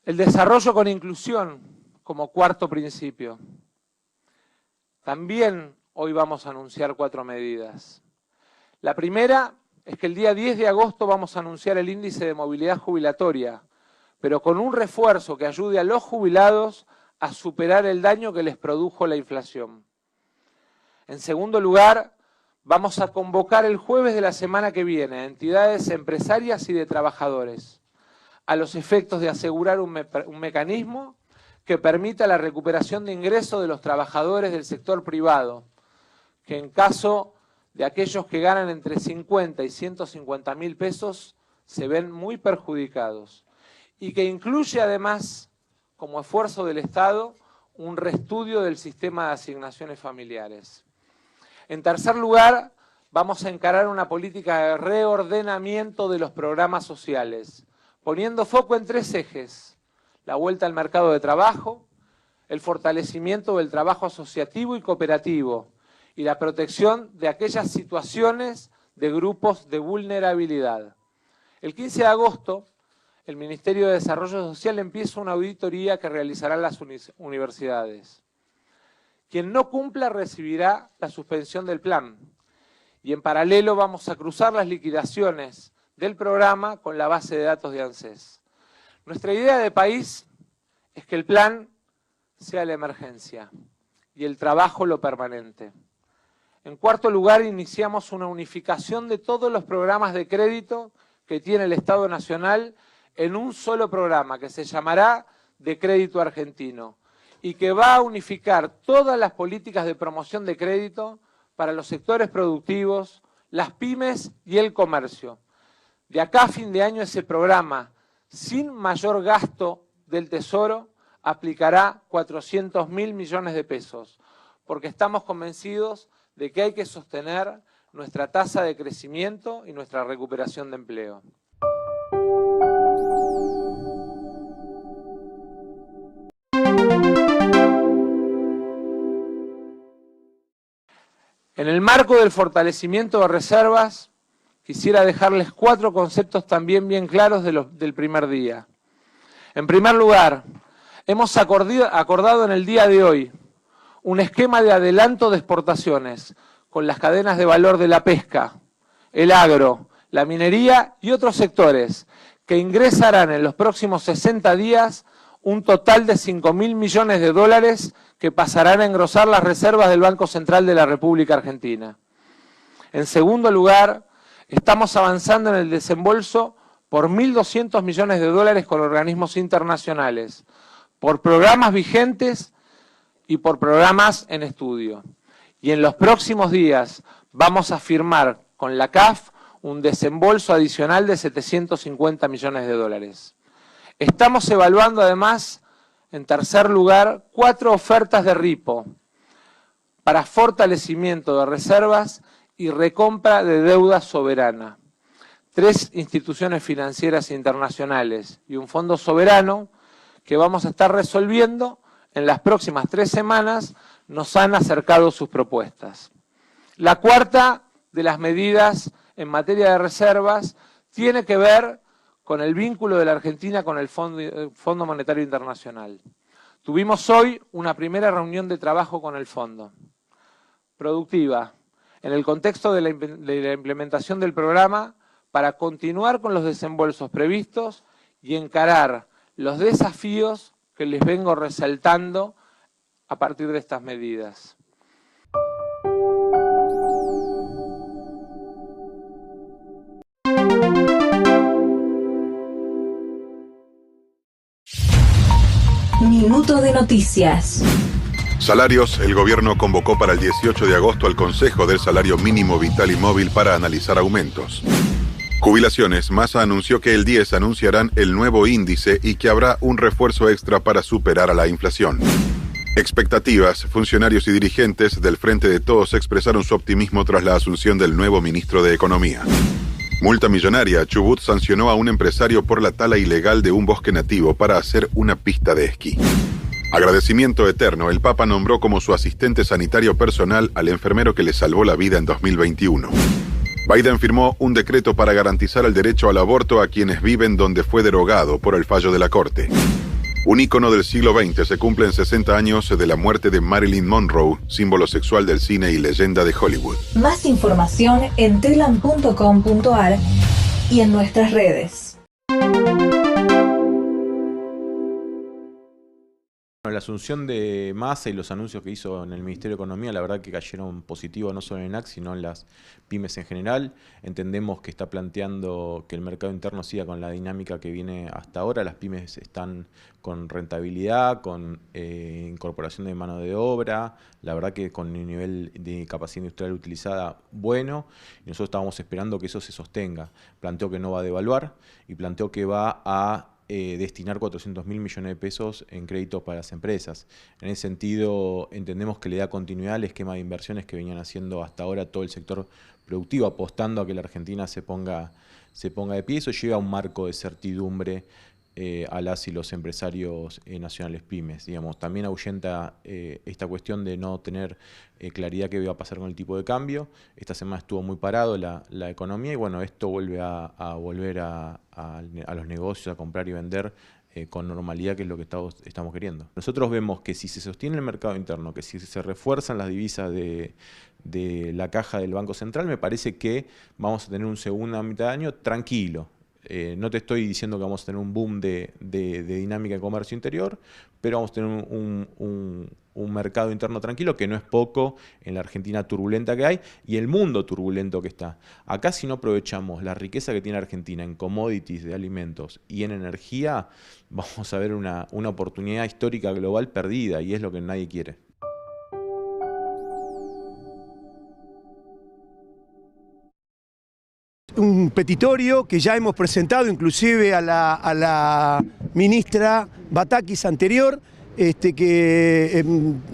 El desarrollo con inclusión como cuarto principio. También hoy vamos a anunciar 4 medidas. La primera es que el día 10 de agosto vamos a anunciar el índice de movilidad jubilatoria, pero con un refuerzo que ayude a los jubilados a superar el daño que les produjo la inflación. En segundo lugar, vamos a convocar el jueves de la semana que viene a entidades empresarias y de trabajadores, a los efectos de asegurar un mecanismo que permita la recuperación de ingresos de los trabajadores del sector privado, que en caso de aquellos que ganan entre 50 y 150 mil pesos se ven muy perjudicados, y que incluye además, como esfuerzo del Estado, un reestudio del sistema de asignaciones familiares. En tercer lugar, vamos a encarar una política de reordenamiento de los programas sociales, poniendo foco en 3 ejes: la vuelta al mercado de trabajo, el fortalecimiento del trabajo asociativo y cooperativo, y la protección de aquellas situaciones de grupos de vulnerabilidad. El 15 de agosto, el Ministerio de Desarrollo Social empieza una auditoría que realizarán las universidades. Quien no cumpla recibirá la suspensión del plan, y en paralelo vamos a cruzar las liquidaciones del programa con la base de datos de ANSES. Nuestra idea de país es que el plan sea la emergencia y el trabajo lo permanente. En cuarto lugar, iniciamos una unificación de todos los programas de crédito que tiene el Estado Nacional en un solo programa que se llamará de Crédito Argentino y que va a unificar todas las políticas de promoción de crédito para los sectores productivos, las pymes y el comercio. De acá a fin de año ese programa, sin mayor gasto del Tesoro, aplicará 400.000 millones de pesos, porque estamos convencidos de que hay que sostener nuestra tasa de crecimiento y nuestra recuperación de empleo. En el marco del fortalecimiento de reservas, quisiera dejarles 4 conceptos también bien claros del primer día. En primer lugar, hemos acordado en el día de hoy un esquema de adelanto de exportaciones con las cadenas de valor de la pesca, el agro, la minería y otros sectores que ingresarán en los próximos 60 días un total de 5.000 millones de dólares que pasarán a engrosar las reservas del Banco Central de la República Argentina. En segundo lugar, estamos avanzando en el desembolso por 1.200 millones de dólares con organismos internacionales, por programas vigentes y por programas en estudio. Y en los próximos días vamos a firmar con la CAF un desembolso adicional de 750 millones de dólares. Estamos evaluando además, en tercer lugar, 4 ofertas de RIPO para fortalecimiento de reservas y recompra de deuda soberana. 3 instituciones financieras internacionales y un fondo soberano que vamos a estar resolviendo en las próximas 3 semanas nos han acercado sus propuestas. La cuarta de las medidas en materia de reservas tiene que ver con el vínculo de la Argentina con el Fondo Monetario Internacional. Tuvimos hoy una primera reunión de trabajo con el fondo, productiva, en el contexto de la implementación del programa para continuar con los desembolsos previstos y encarar los desafíos que les vengo resaltando a partir de estas medidas. Minuto de noticias. Salarios. El gobierno convocó para el 18 de agosto al Consejo del Salario Mínimo Vital y Móvil para analizar aumentos. Jubilaciones. Massa anunció que el 10 anunciarán el nuevo índice y que habrá un refuerzo extra para superar a la inflación. Expectativas. Funcionarios y dirigentes del Frente de Todos expresaron su optimismo tras la asunción del nuevo ministro de Economía. Multa millonaria. Chubut sancionó a un empresario por la tala ilegal de un bosque nativo para hacer una pista de esquí. Agradecimiento eterno. El Papa nombró como su asistente sanitario personal al enfermero que le salvó la vida en 2021. Biden firmó un decreto para garantizar el derecho al aborto a quienes viven donde fue derogado por el fallo de la Corte. Un ícono del siglo XX. Se cumplen 60 años de la muerte de Marilyn Monroe, símbolo sexual del cine y leyenda de Hollywood. Más información en telam.com.ar y en nuestras redes. La asunción de Massa y los anuncios que hizo en el Ministerio de Economía, la verdad que cayeron positivos no solo en ENAC, sino en las pymes en general. Entendemos que está planteando que el mercado interno siga con la dinámica que viene hasta ahora. Las pymes están con rentabilidad, con incorporación de mano de obra, la verdad que con un nivel de capacidad industrial utilizada bueno, y nosotros estábamos esperando que eso se sostenga. Planteó que no va a devaluar y planteó que va a destinar 400.000 millones de pesos en créditos para las empresas. En ese sentido, entendemos que le da continuidad al esquema de inversiones que venían haciendo hasta ahora todo el sector productivo, apostando a que la Argentina se ponga de pie. Eso lleva a un marco de certidumbre a las y los empresarios nacionales pymes. Digamos, también ahuyenta esta cuestión de no tener claridad qué iba a pasar con el tipo de cambio. Esta semana estuvo muy parado la economía y bueno, esto vuelve a volver a los negocios, a comprar y vender con normalidad, que es lo que estamos queriendo. Nosotros vemos que si se sostiene el mercado interno, que si se refuerzan las divisas de la caja del Banco Central, me parece que vamos a tener un segunda mitad de año tranquilo. No te estoy diciendo que vamos a tener un boom de dinámica de comercio interior, pero vamos a tener un mercado interno tranquilo, que no es poco en la Argentina turbulenta que hay y el mundo turbulento que está. Acá, si no aprovechamos la riqueza que tiene Argentina en commodities de alimentos y en energía, vamos a ver una oportunidad histórica global perdida, y es lo que nadie quiere. Un petitorio que ya hemos presentado inclusive a la ministra Batakis anterior, que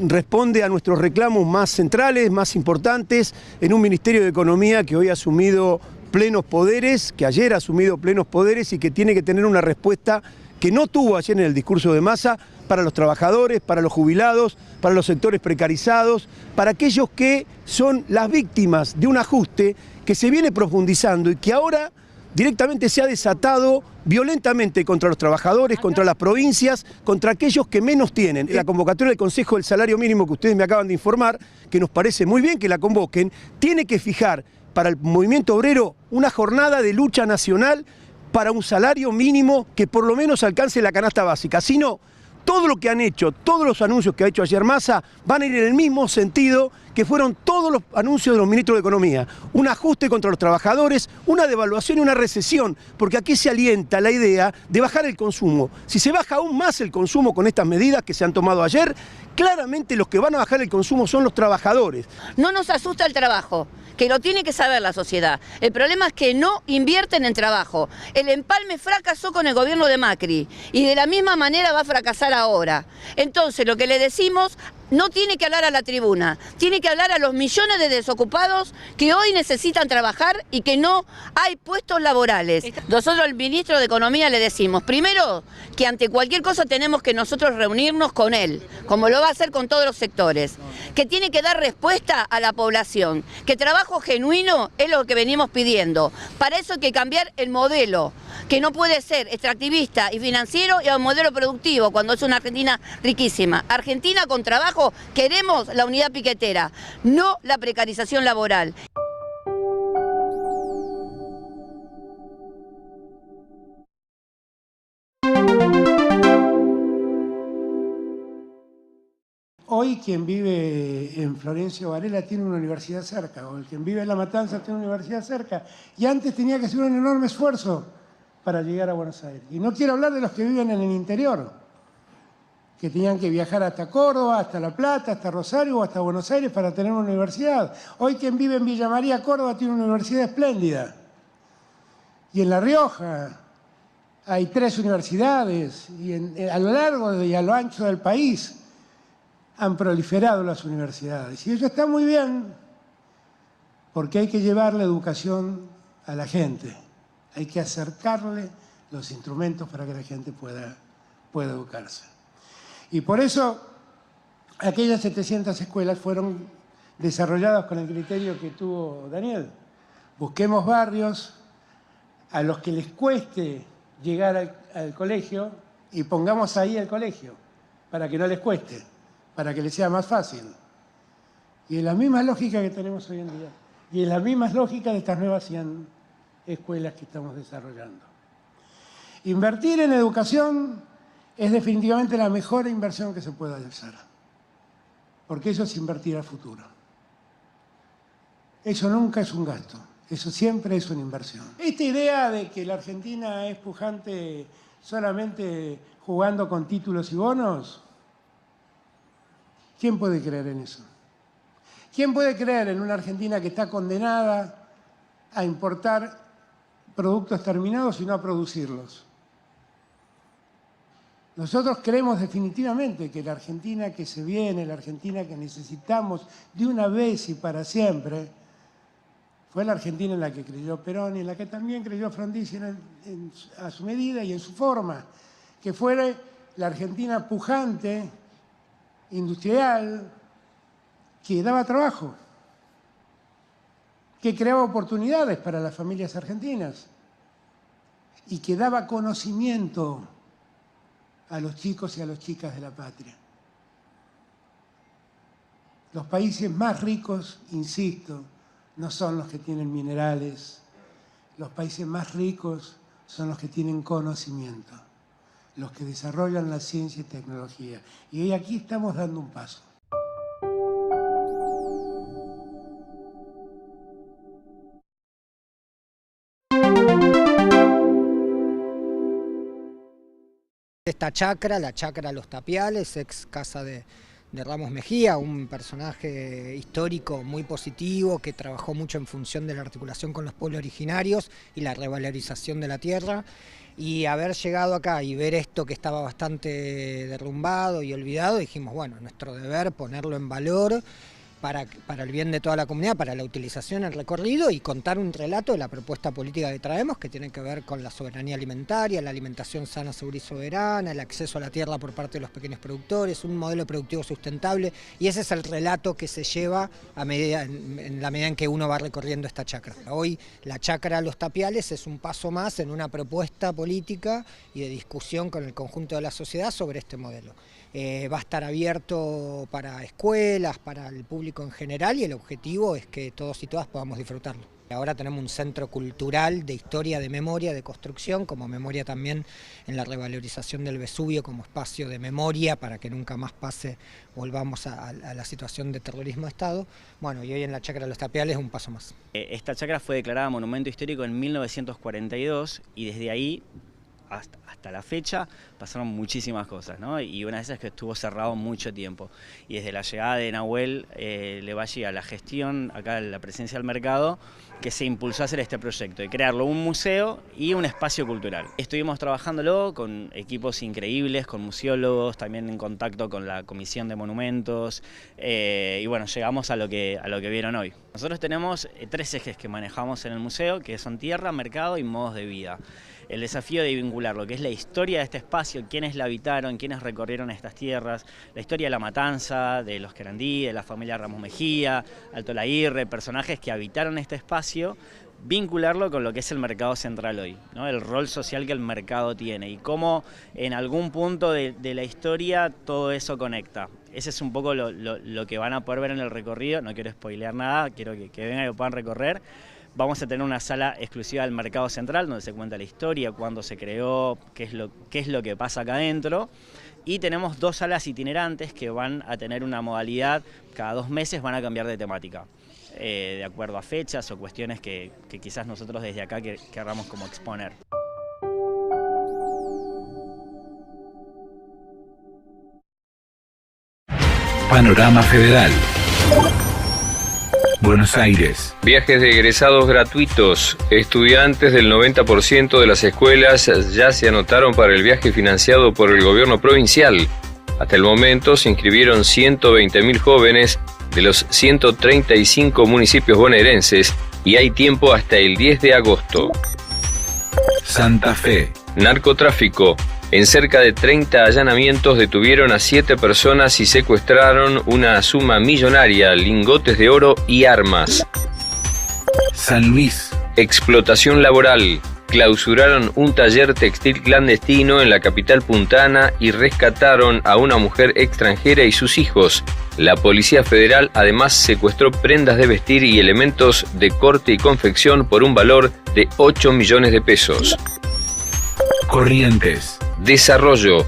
responde a nuestros reclamos más centrales, más importantes, en un Ministerio de Economía que hoy ha asumido plenos poderes, que ayer ha asumido plenos poderes y que tiene que tener una respuesta que no tuvo ayer en el discurso de Massa para los trabajadores, para los jubilados, para los sectores precarizados, para aquellos que son las víctimas de un ajuste que se viene profundizando y que ahora directamente se ha desatado violentamente contra los trabajadores, contra las provincias, contra aquellos que menos tienen. La convocatoria del Consejo del Salario Mínimo que ustedes me acaban de informar, que nos parece muy bien que la convoquen, tiene que fijar para el movimiento obrero una jornada de lucha nacional para un salario mínimo que por lo menos alcance la canasta básica. Si no, todo lo que han hecho, todos los anuncios que ha hecho ayer Massa van a ir en el mismo sentido que fueron todos los anuncios de los ministros de Economía. Un ajuste contra los trabajadores, una devaluación y una recesión, porque aquí se alienta la idea de bajar el consumo. Si se baja aún más el consumo con estas medidas que se han tomado ayer, claramente los que van a bajar el consumo son los trabajadores. No nos asusta el trabajo, que lo tiene que saber la sociedad. El problema es que no invierten en trabajo. El empalme fracasó con el gobierno de Macri y de la misma manera va a fracasar ahora. Entonces, lo que le decimos, no tiene que hablar a la tribuna, tiene que hablar a los millones de desocupados que hoy necesitan trabajar y que no hay puestos laborales. Nosotros al ministro de Economía le decimos, primero, que ante cualquier cosa tenemos que nosotros reunirnos con él, como lo va a hacer con todos los sectores, que tiene que dar respuesta a la población, que trabajo genuino es lo que venimos pidiendo. Para eso hay que cambiar el modelo, que no puede ser extractivista y financiero, y a un modelo productivo, cuando es una Argentina riquísima. Argentina con trabajo, queremos la unidad piquetera, no la precarización laboral. Hoy quien vive en Florencio Varela tiene una universidad cerca, o el quien vive en La Matanza tiene una universidad cerca, y antes tenía que hacer un enorme esfuerzo para llegar a Buenos Aires. Y no quiero hablar de los que viven en el interior, que tenían que viajar hasta Córdoba, hasta La Plata, hasta Rosario o hasta Buenos Aires para tener una universidad. Hoy quien vive en Villa María, Córdoba, tiene una universidad espléndida. Y en La Rioja hay 3 universidades, y a lo largo y a lo ancho del país han proliferado las universidades. Y eso está muy bien, porque hay que llevar la educación a la gente. Hay que acercarle los instrumentos para que la gente pueda educarse. Y por eso aquellas 700 escuelas fueron desarrolladas con el criterio que tuvo Daniel. Busquemos barrios a los que les cueste llegar al colegio y pongamos ahí el colegio para que no les cueste, para que les sea más fácil. Y es la misma lógica que tenemos hoy en día. Y es la misma lógica de estas nuevas 100 escuelas que estamos desarrollando. Invertir en educación es definitivamente la mejor inversión que se pueda hacer, porque eso es invertir al futuro. Eso nunca es un gasto, eso siempre es una inversión. Esta idea de que la Argentina es pujante solamente jugando con títulos y bonos, ¿quién puede creer en eso? ¿Quién puede creer en una Argentina que está condenada a importar productos terminados y no a producirlos? Nosotros creemos definitivamente que la Argentina que se viene, la Argentina que necesitamos de una vez y para siempre, fue la Argentina en la que creyó Perón y en la que también creyó Frondizi a su medida y en su forma, que fuera la Argentina pujante, industrial, que daba trabajo, que creaba oportunidades para las familias argentinas y que daba conocimiento a los chicos y a las chicas de la patria. Los países más ricos, insisto, no son los que tienen minerales. Los países más ricos son los que tienen conocimiento, los que desarrollan la ciencia y tecnología. Y hoy aquí estamos dando un paso. Esta chacra, la chacra Los Tapiales, ex casa de Ramos Mejía, un personaje histórico muy positivo que trabajó mucho en función de la articulación con los pueblos originarios y la revalorización de la tierra. Y haber llegado acá y ver esto que estaba bastante derrumbado y olvidado, dijimos, bueno, nuestro deber ponerlo en valor para el bien de toda la comunidad, para la utilización, el recorrido y contar un relato de la propuesta política que traemos, que tiene que ver con la soberanía alimentaria, la alimentación sana, segura y soberana, el acceso a la tierra por parte de los pequeños productores, un modelo productivo sustentable, y ese es el relato que se lleva en la medida en que uno va recorriendo esta chacra. Hoy la chacra Los Tapiales es un paso más en una propuesta política y de discusión con el conjunto de la sociedad sobre este modelo. Va a estar abierto para escuelas, para el público en general, y el objetivo es que todos y todas podamos disfrutarlo. Ahora tenemos un centro cultural de historia, de memoria, de construcción, como memoria también en la revalorización del Vesubio como espacio de memoria para que nunca más volvamos a la situación de terrorismo de Estado. Bueno, y hoy en la Chacra Los Tapiales un paso más. Esta chacra fue declarada monumento histórico en 1942 y desde ahí hasta la fecha pasaron muchísimas cosas, ¿no? Y una de esas es que estuvo cerrado mucho tiempo. Y desde la llegada de Nahuel Levalle a la gestión, acá la presencia del mercado, que se impulsó a hacer este proyecto, de crearlo un museo y un espacio cultural. Estuvimos trabajándolo con equipos increíbles, con museólogos, también en contacto con la Comisión de Monumentos, y bueno, llegamos a lo que vieron hoy. Nosotros tenemos 3 ejes que manejamos en el museo, que son tierra, mercado y modos de vida. El desafío de vincular lo que es la historia de este espacio, quiénes la habitaron, quiénes recorrieron estas tierras, la historia de La Matanza, de los Querandí, de la familia Ramos Mejía, Alto Laguirre, personajes que habitaron este espacio, vincularlo con lo que es el mercado central hoy, ¿no? El rol social que el mercado tiene y cómo en algún punto de la historia todo eso conecta. Ese es un poco lo que van a poder ver en el recorrido. No quiero spoilear nada, quiero que vengan y lo puedan recorrer. Vamos a tener una sala exclusiva del mercado central donde se cuenta la historia, cuándo se creó, qué es lo que pasa acá adentro. Y tenemos 2 salas itinerantes que van a tener una modalidad, cada 2 meses van a cambiar de temática, de acuerdo a fechas o cuestiones que quizás nosotros desde acá querramos como exponer. Panorama Federal. Buenos Aires. Viajes de egresados gratuitos. Estudiantes del 90% de las escuelas ya se anotaron para el viaje financiado por el gobierno provincial. Hasta el momento se inscribieron 120.000 jóvenes de los 135 municipios bonaerenses y hay tiempo hasta el 10 de agosto. Santa Fe. Narcotráfico. En cerca de 30 allanamientos detuvieron a 7 personas y secuestraron una suma millonaria, lingotes de oro y armas. San Luis. Explotación laboral. Clausuraron un taller textil clandestino en la capital puntana y rescataron a una mujer extranjera y sus hijos. La Policía Federal además secuestró prendas de vestir y elementos de corte y confección por un valor de 8 millones de pesos. Corrientes. Desarrollo.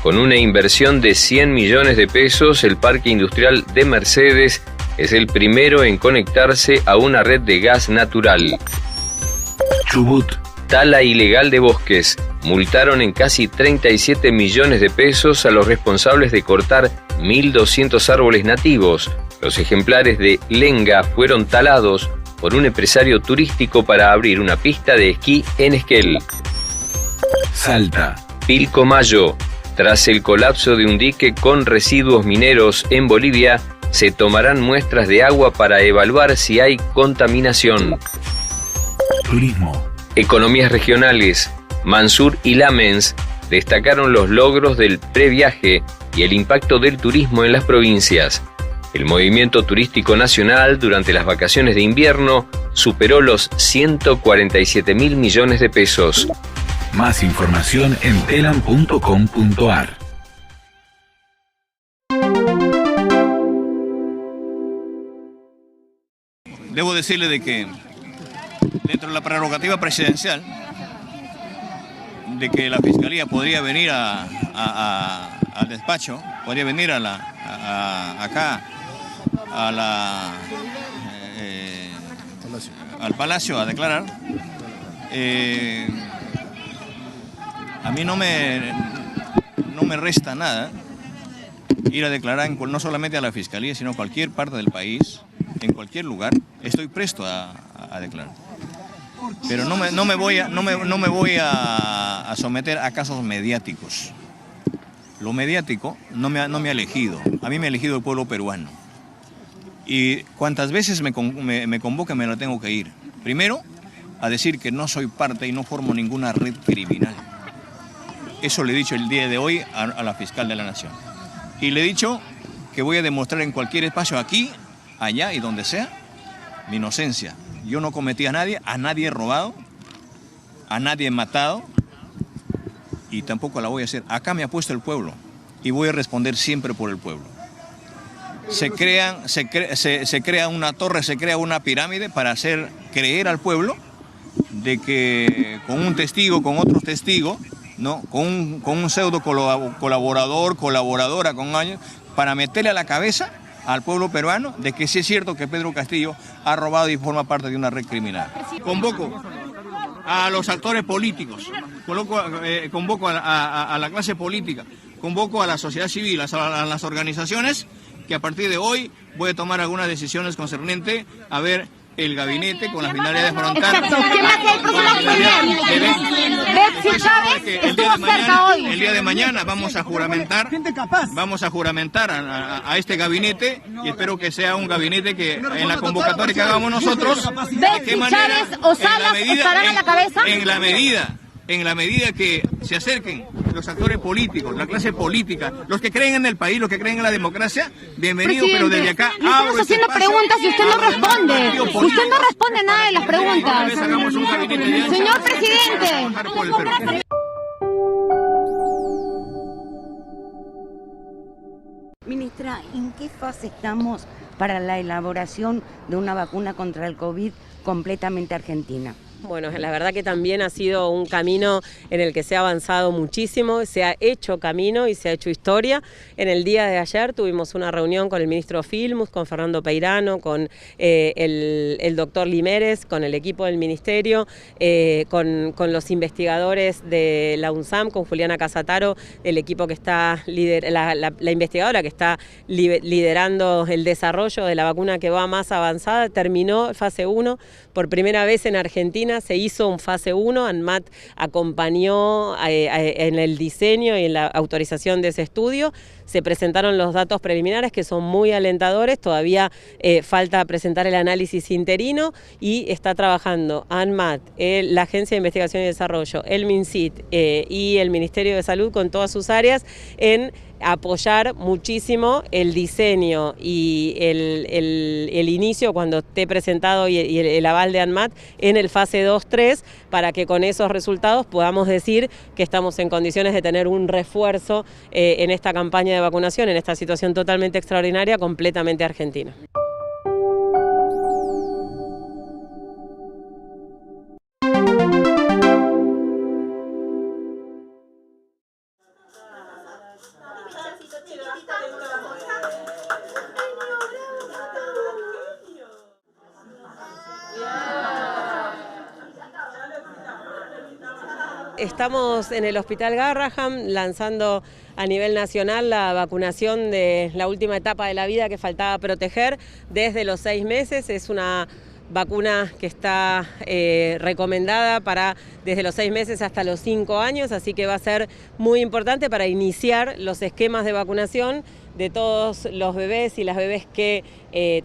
Con una inversión de 100 millones de pesos, el Parque Industrial de Mercedes es el primero en conectarse a una red de gas natural. Chubut. Tala ilegal de bosques. Multaron en casi 37 millones de pesos a los responsables de cortar 1.200 árboles nativos. Los ejemplares de lenga fueron talados por un empresario turístico para abrir una pista de esquí en Esquel. Salta. Pilcomayo. Tras el colapso de un dique con residuos mineros en Bolivia, se tomarán muestras de agua para evaluar si hay contaminación. Turismo. Economías regionales. Mansur y Lamens destacaron los logros del previaje y el impacto del turismo en las provincias. El movimiento turístico nacional durante las vacaciones de invierno superó los 147.000 millones de pesos. Más información en telam.com.ar. Debo decirle de que dentro de la prerrogativa presidencial, de que la Fiscalía podría venir al despacho, podría venir acá al Palacio a declarar. A mí no me resta nada ir a declarar no solamente a la Fiscalía, sino a cualquier parte del país, en cualquier lugar. Estoy presto a declarar. Pero no me voy a someter a casos mediáticos. Lo mediático no me ha elegido. A mí me ha elegido el pueblo peruano. Y cuantas veces me convoca me lo tengo que ir. Primero, a decir que no soy parte y no formo ninguna red criminal. Eso le he dicho el día de hoy a la fiscal de la Nación. Y le he dicho que voy a demostrar en cualquier espacio, aquí, allá y donde sea, mi inocencia. Yo no cometí a nadie he robado, a nadie he matado y tampoco la voy a hacer. Acá me ha puesto el pueblo y voy a responder siempre por el pueblo. Se crea una torre, se crea una pirámide para hacer creer al pueblo de que con un testigo, con otros testigos, ¿no? Con un pseudo colaboradora con años, para meterle a la cabeza al pueblo peruano de que sí es cierto que Pedro Castillo ha robado y forma parte de una red criminal. Convoco a los actores políticos, convoco a la clase política, convoco a la sociedad civil, a las organizaciones, que a partir de hoy voy a tomar algunas decisiones concernientes a ver el gabinete con las finalidades de afrontar. Exacto. ¿Quién va a ser el próximo presidente? Betsy Chávez estuvo cerca hoy. El día de mañana vamos a juramentar a este gabinete y espero que sea un gabinete que en la convocatoria que hagamos nosotros, Betsy Chávez o Salas estarán a la cabeza. En la medida que se acerquen los actores políticos, la clase política, los que creen en el país, los que creen en la democracia, bienvenido, pero desde acá le estamos haciendo preguntas y usted no responde. Usted no responde nada de las preguntas. Señor presidente. Ministra, ¿en qué fase estamos para la elaboración de una vacuna contra el COVID completamente argentina? Bueno, la verdad que también ha sido un camino en el que se ha avanzado muchísimo, se ha hecho camino y se ha hecho historia. En el día de ayer tuvimos una reunión con el ministro Filmus, con Fernando Peirano, con el doctor Limérez, con el equipo del ministerio, con los investigadores de la UNSAM, con Juliana Casataro, el equipo que está la investigadora que está liderando el desarrollo de la vacuna que va más avanzada. Terminó fase 1 por primera vez en Argentina. Se hizo un fase 1, ANMAT acompañó en el diseño y en la autorización de ese estudio. Se presentaron los datos preliminares que son muy alentadores, todavía falta presentar el análisis interino y está trabajando ANMAT, la Agencia de Investigación y Desarrollo, el MinSit y el Ministerio de Salud con todas sus áreas en apoyar muchísimo el diseño y el inicio cuando esté presentado y el aval de ANMAT en el fase 2-3 para que con esos resultados podamos decir que estamos en condiciones de tener un refuerzo en esta campaña de vacunación, en esta situación totalmente extraordinaria, completamente argentina. Estamos en el Hospital Garrahan lanzando a nivel nacional la vacunación de la última etapa de la vida que faltaba proteger desde los 6 meses. Es una vacuna que está recomendada para desde los 6 meses hasta los 5 años, así que va a ser muy importante para iniciar los esquemas de vacunación de todos los bebés y las bebés que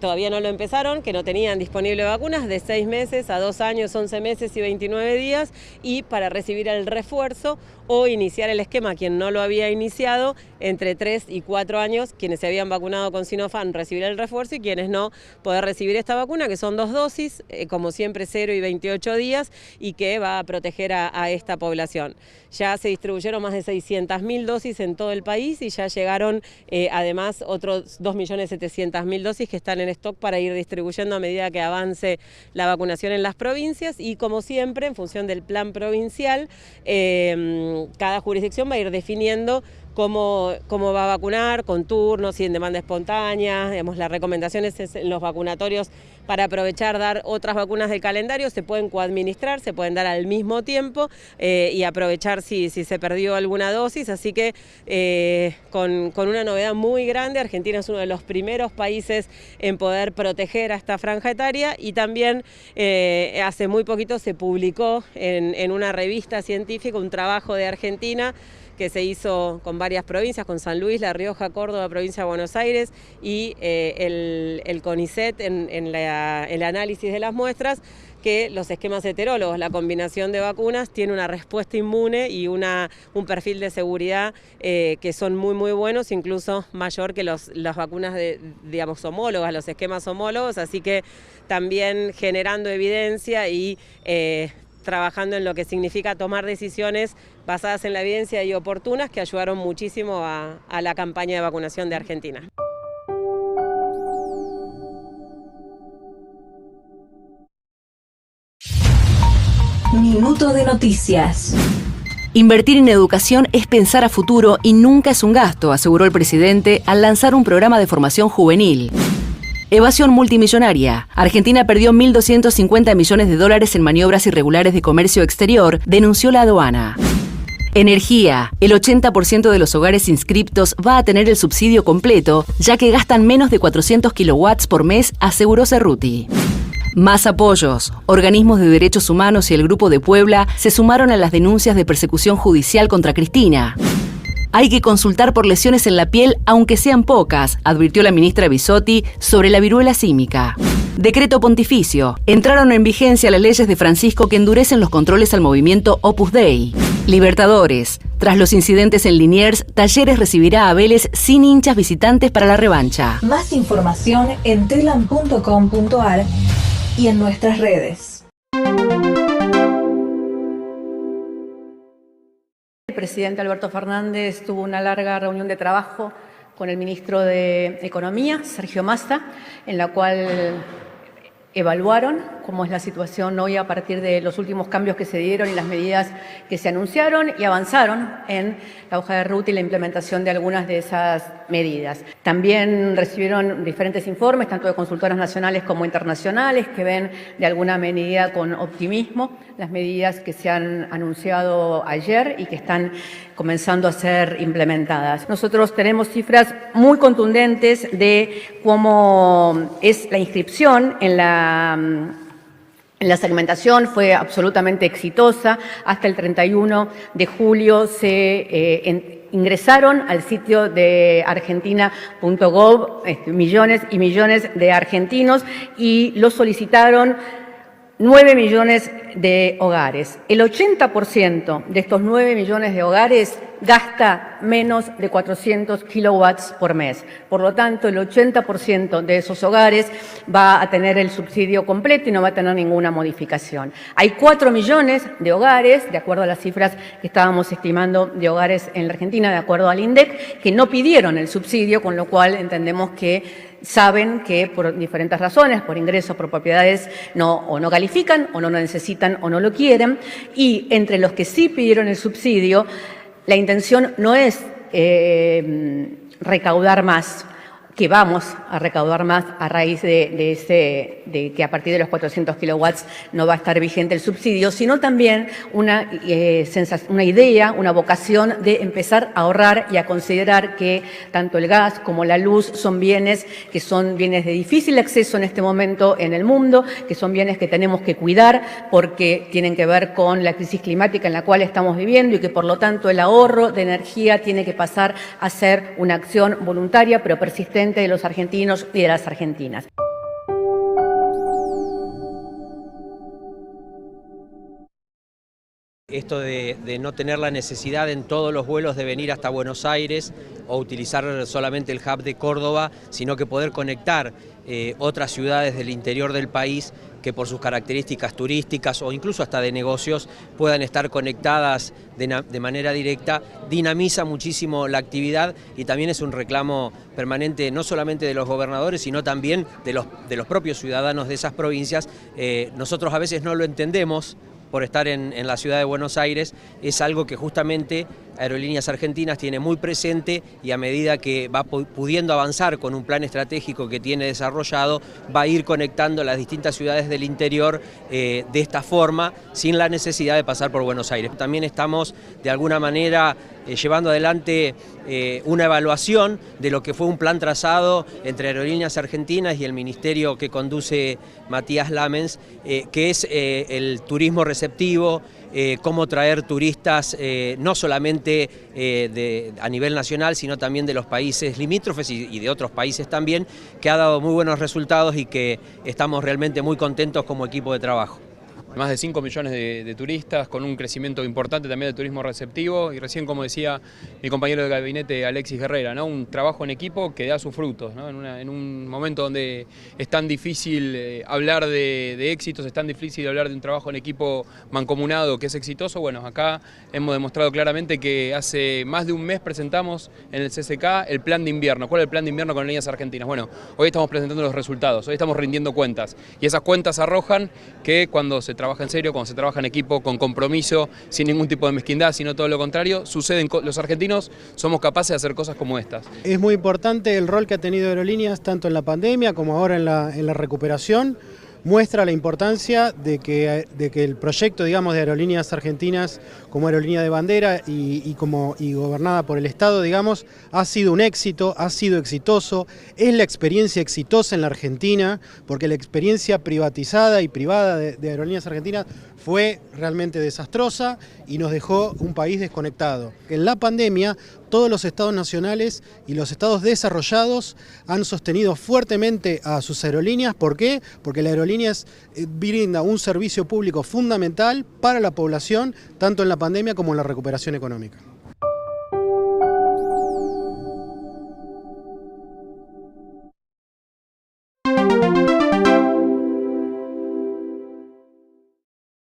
todavía no lo empezaron, que no tenían disponible vacunas, de 6 meses a 2 años, 11 meses y 29 días, y para recibir el refuerzo o iniciar el esquema, quien no lo había iniciado, entre 3 y 4 años, quienes se habían vacunado con Sinopharm recibir el refuerzo y quienes no, poder recibir esta vacuna, que son 2 dosis, como siempre 0 y 28 días, y que va a proteger a esta población. Ya se distribuyeron más de 600.000 dosis en todo el país y ya llegaron además otros 2.700.000 dosis que están en stock para ir distribuyendo a medida que avance la vacunación en las provincias, y como siempre, en función del plan provincial, cada jurisdicción va a ir definiendo cómo va a vacunar, con turnos y en demanda espontánea. Digamos, las recomendaciones en los vacunatorios para aprovechar dar otras vacunas del calendario se pueden coadministrar, se pueden dar al mismo tiempo y aprovechar si se perdió alguna dosis, así que con una novedad muy grande. Argentina es uno de los primeros países en poder proteger a esta franja etaria, y también hace muy poquito se publicó en una revista científica un trabajo de Argentina que se hizo con varias provincias, con San Luis, La Rioja, Córdoba, provincia de Buenos Aires, y el CONICET en el análisis de las muestras, que los esquemas heterólogos, la combinación de vacunas, tiene una respuesta inmune y un perfil de seguridad que son muy muy buenos, incluso mayor que las vacunas digamos homólogas, los esquemas homólogos, así que también generando evidencia y trabajando en lo que significa tomar decisiones basadas en la evidencia y oportunas, que ayudaron muchísimo a la campaña de vacunación de Argentina. Minuto de noticias. Invertir en educación es pensar a futuro y nunca es un gasto, aseguró el presidente al lanzar un programa de formación juvenil. Evasión multimillonaria. Argentina perdió $1.250 millones en maniobras irregulares de comercio exterior, denunció la aduana. Energía. El 80% de los hogares inscriptos va a tener el subsidio completo, ya que gastan menos de 400 kilowatts por mes, aseguró Cerruti. Más apoyos. Organismos de derechos humanos y el Grupo de Puebla se sumaron a las denuncias de persecución judicial contra Cristina. Hay que consultar por lesiones en la piel, aunque sean pocas, advirtió la ministra Bisotti sobre la viruela símica. Decreto pontificio. Entraron en vigencia las leyes de Francisco que endurecen los controles al movimiento Opus Dei. Libertadores. Tras los incidentes en Liniers, Talleres recibirá a Vélez sin hinchas visitantes para la revancha. Más información en telam.com.ar y en nuestras redes. El presidente Alberto Fernández tuvo una larga reunión de trabajo con el ministro de Economía, Sergio Massa, en la cual evaluaron cómo es la situación hoy a partir de los últimos cambios que se dieron y las medidas que se anunciaron y avanzaron en la hoja de ruta y la implementación de algunas de esas medidas. También recibieron diferentes informes, tanto de consultoras nacionales como internacionales, que ven de alguna medida con optimismo las medidas que se han anunciado ayer y que están comenzando a ser implementadas. Nosotros tenemos cifras muy contundentes de cómo es la inscripción en la segmentación, fue absolutamente exitosa. Hasta el 31 de julio se ingresaron al sitio de argentina.gov millones y millones de argentinos y lo solicitaron 9 millones de hogares. El 80% de estos 9 millones de hogares gasta menos de 400 kilowatts por mes. Por lo tanto, el 80% de esos hogares va a tener el subsidio completo y no va a tener ninguna modificación. Hay 4 millones de hogares, de acuerdo a las cifras que estábamos estimando de hogares en la Argentina, de acuerdo al INDEC, que no pidieron el subsidio, con lo cual entendemos que saben que por diferentes razones, por ingresos, por propiedades, o no califican, o no lo necesitan, o no lo quieren. Y entre los que sí pidieron el subsidio, la intención no es recaudar más, que vamos a recaudar más a raíz de que a partir de los 400 kilowatts no va a estar vigente el subsidio, sino también una idea, una vocación de empezar a ahorrar y a considerar que tanto el gas como la luz son bienes que son bienes de difícil acceso en este momento en el mundo, que son bienes que tenemos que cuidar porque tienen que ver con la crisis climática en la cual estamos viviendo y que por lo tanto el ahorro de energía tiene que pasar a ser una acción voluntaria pero persistente de los argentinos y de las argentinas. Esto de no tener la necesidad en todos los vuelos de venir hasta Buenos Aires o utilizar solamente el hub de Córdoba, sino que poder conectar otras ciudades del interior del país que por sus características turísticas o incluso hasta de negocios puedan estar conectadas de manera directa, dinamiza muchísimo la actividad y también es un reclamo permanente no solamente de los gobernadores, sino también de los propios ciudadanos de esas provincias. Nosotros a veces no lo entendemos por estar en la ciudad de Buenos Aires, es algo que justamente Aerolíneas Argentinas tiene muy presente y a medida que va pudiendo avanzar con un plan estratégico que tiene desarrollado, va a ir conectando las distintas ciudades del interior de esta forma, sin la necesidad de pasar por Buenos Aires. También estamos de alguna manera llevando adelante una evaluación de lo que fue un plan trazado entre Aerolíneas Argentinas y el ministerio que conduce Matías Lamens, que es el turismo receptivo, cómo traer turistas no solamente a nivel nacional, sino también de los países limítrofes y de otros países también, que ha dado muy buenos resultados y que estamos realmente muy contentos como equipo de trabajo. Más de 5 millones de turistas, con un crecimiento importante también de turismo receptivo y recién, como decía mi compañero de gabinete Alexis Guerrera, ¿no? Un trabajo en equipo que da sus frutos, ¿no? En un momento donde es tan difícil hablar de éxitos, es tan difícil hablar de un trabajo en equipo mancomunado que es exitoso. Bueno, acá hemos demostrado claramente que hace más de un mes presentamos en el CCK el plan de invierno. ¿Cuál es el plan de invierno con Aerolíneas Argentinas? Bueno, hoy estamos presentando los resultados, hoy estamos rindiendo cuentas y esas cuentas arrojan que cuando se trabaja en serio, cuando se trabaja en equipo, con compromiso, sin ningún tipo de mezquindad, sino todo lo contrario, suceden. Los argentinos somos capaces de hacer cosas como estas. Es muy importante el rol que ha tenido Aerolíneas tanto en la pandemia como ahora en la recuperación. Muestra la importancia de que el proyecto, digamos, de Aerolíneas Argentinas como aerolínea de bandera y gobernada por el Estado, digamos, ha sido un éxito, ha sido exitoso, es la experiencia exitosa en la Argentina, porque la experiencia privatizada y privada de Aerolíneas Argentinas fue realmente desastrosa y nos dejó un país desconectado. En la pandemia, todos los estados nacionales y los estados desarrollados han sostenido fuertemente a sus aerolíneas. ¿Por qué? Porque la aerolínea brinda un servicio público fundamental para la población, tanto en la pandemia como en la recuperación económica.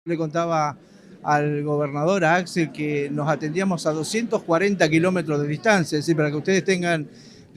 Le contaba al gobernador, a Axel, que nos atendíamos a 240 kilómetros de distancia, es decir, para que ustedes tengan,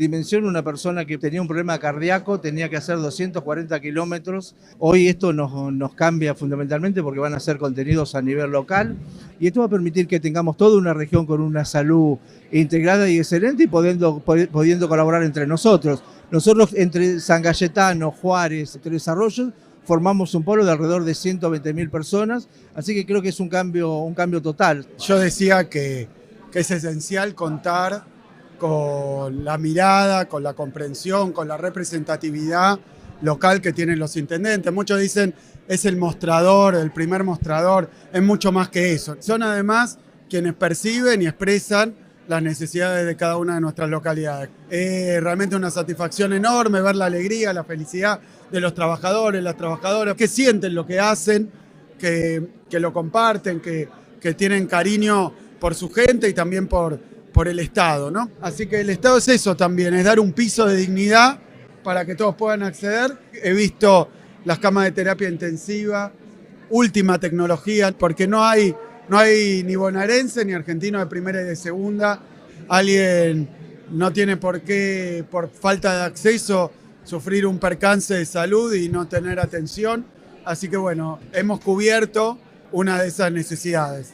dimensión, una persona que tenía un problema cardíaco tenía que hacer 240 kilómetros. Hoy esto nos cambia fundamentalmente porque van a ser contenidos a nivel local y esto va a permitir que tengamos toda una región con una salud integrada y excelente y pudiendo colaborar entre nosotros. Nosotros entre San Cayetano, Juárez, Tres Arroyos, formamos un polo de alrededor de 120.000 personas, así que creo que es un cambio total. Yo decía que es esencial contar con la mirada, con la comprensión, con la representatividad local que tienen los intendentes. Muchos dicen es el mostrador, el primer mostrador, es mucho más que eso. Son además quienes perciben y expresan las necesidades de cada una de nuestras localidades. Es realmente una satisfacción enorme ver la alegría, la felicidad de los trabajadores, las trabajadoras, que sienten lo que hacen, que lo comparten, que tienen cariño por su gente y también por el Estado, ¿no? Así que el Estado es eso también, es dar un piso de dignidad para que todos puedan acceder. He visto las camas de terapia intensiva, última tecnología, porque no hay ni bonaerense ni argentino de primera y de segunda. Alguien no tiene por qué, por falta de acceso, sufrir un percance de salud y no tener atención. Así que bueno, hemos cubierto una de esas necesidades.